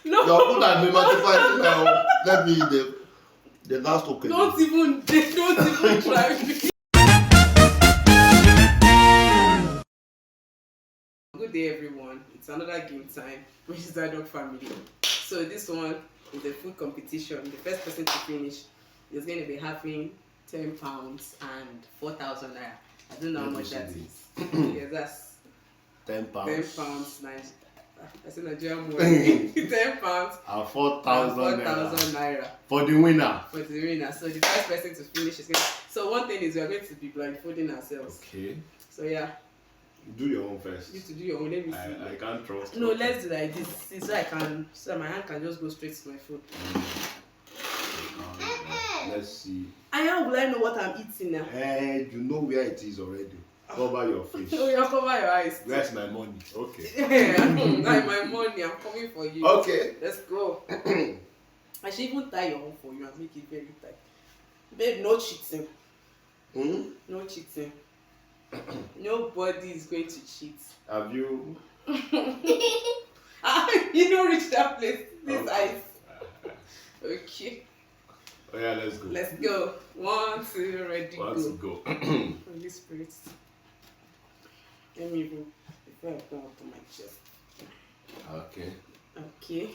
No. Your food has been multiplied now. Let me eat the last token. Don't even try me. Good day, everyone. It's another game time with Zadok family. So this one is a food competition. The first person to finish is going to be having £10 and 4,000 naira. I don't know how much that is. Yes, that's £10. £10, nice. I said Nigerian money. £10 and 4,000 naira for the winner. For the winner. So the first person to finish is going to. So one thing is we are going to be blindfolding ourselves. Okay. So yeah. Do your own first. You to do your own. Let me see. I can't trust. No, let's do like this. So my hand can just go straight to my food. Let's see. How will I know what I'm eating now? You know where it is already. Cover your face. Oh, you cover your eyes. Where's my money? Okay. Like my money, I'm coming for you. Okay. Let's go. I should even tie your own for you and make it very tight. Babe, no cheating. No cheating. Nobody is going to cheat. Have you? You don't reach that place. This eyes. Okay. Oh yeah, let's go. Let's go. 1, 2, ready, go. Let's go. Holy Spirit. Let me even before I go up to my chest. Okay. Okay.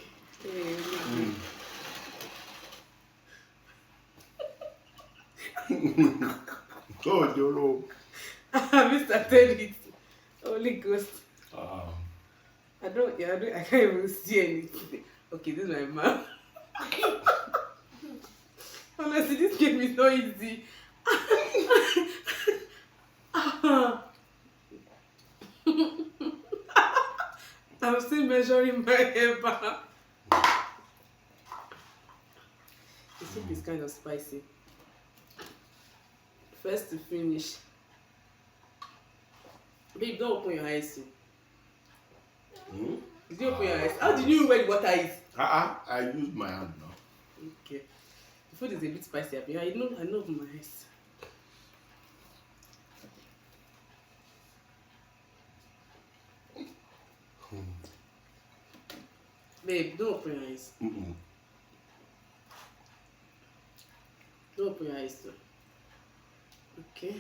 Oh, Jolo. Have you started it? Holy Ghost. I can't even see anything. Okay, this is my mouth. Honestly, this game is not easy. I'm still measuring my hair back. The soup is kind of spicy. First to finish. Babe, don't open your eyes. Did you open your eyes? How did you know where the water is? I used my hand now. Okay. The food is a bit spicy. I know open my eyes. Babe, don't open your eyes. Don't open your eyes though. Okay.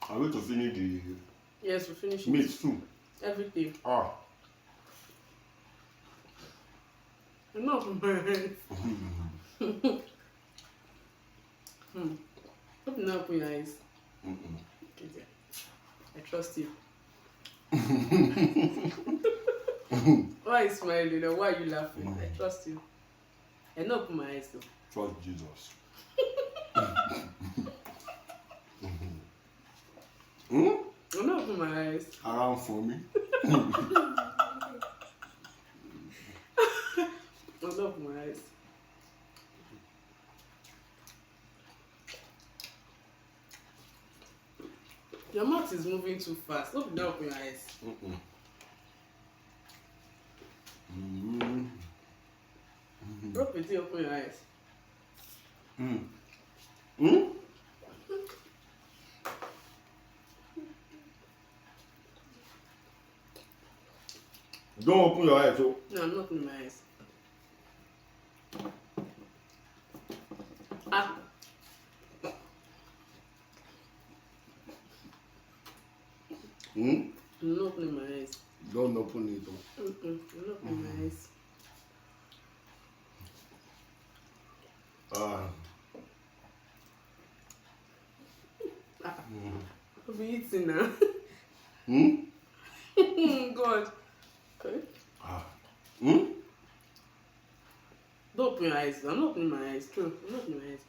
Are we to finish the Yes, we finished meat too? everything. Ah. I'm not open my eyes. Open your eyes. Okay, dear. I trust you. Why are you smiling? Or why are you laughing? I trust you. I don't open my eyes though. Trust Jesus. I'm not open my eyes. Around for me. I'm not open my eyes. Your mouth is moving too fast. Don't open your eyes. Open your eyes. Don't open your eyes. Oh. No, I'm not opening my eyes. I'm not opening my eyes. Don't open it. I'm not opening my eyes. I'll be eating now. God. Okay. Don't open your eyes. I'm not opening my eyes. True. I'm not opening my eyes.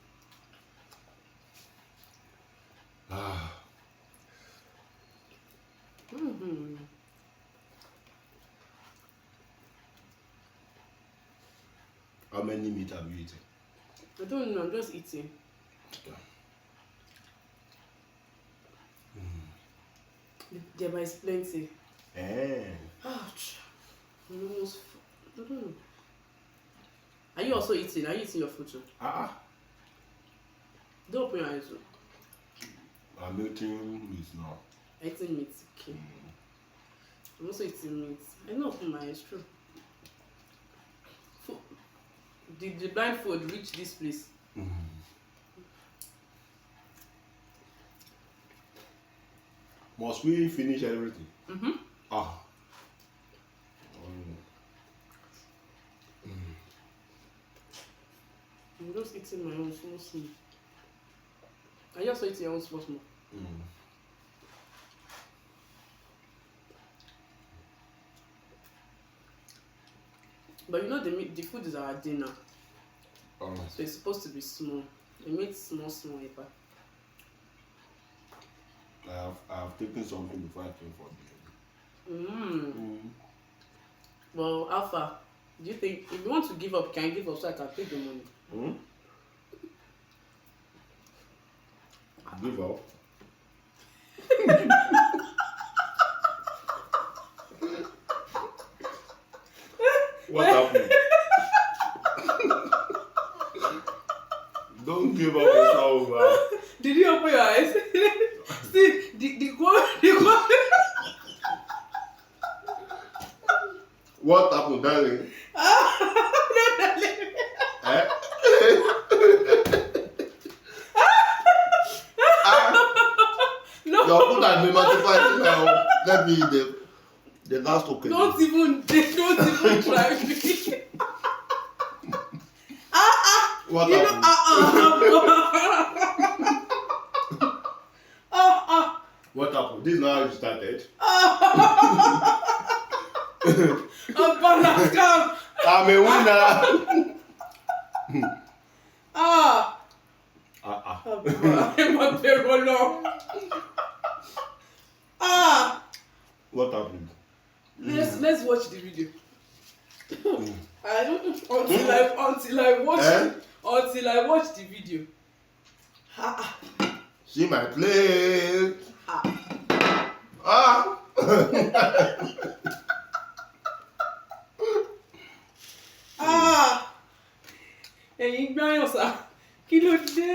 How many meat have you eaten? I don't know. I'm just eating. Okay. There is plenty. Ouch. Almost. I don't know. Are you also eating? Are you eating your food too? open your eyes. I'm eating meat now. Eating meat. Okay. I'm also eating meat. I know open my eyes. True. Did the blindfold reach this place? Must we finish everything? Mm-hmm. Ah. I'm just eating my own small small. I just eat your own small small. But you know the food is our dinner. So it's supposed to be small. The meat small. I have taken something before I came for dinner. Well, Alpha, do you think if you want to give up, can you give up so I can take the money? Give up? What happened? Don't give up, it's not over. Did you open your eyes? See, the quote. What happened, darling? No, darling. Eh? No. Your food has been multiplied now. Let me eat the last okay. Don't even try me. What You happened? What happened? This is not how you started. I'm a winner. What happened? Let's watch the video. I don't until I watch the video. See my plate. Ẹ̀yin gbáyàn sá, kí ló dé?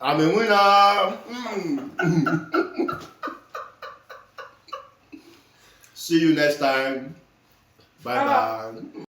I'm a winner. See you next time. Bye bye.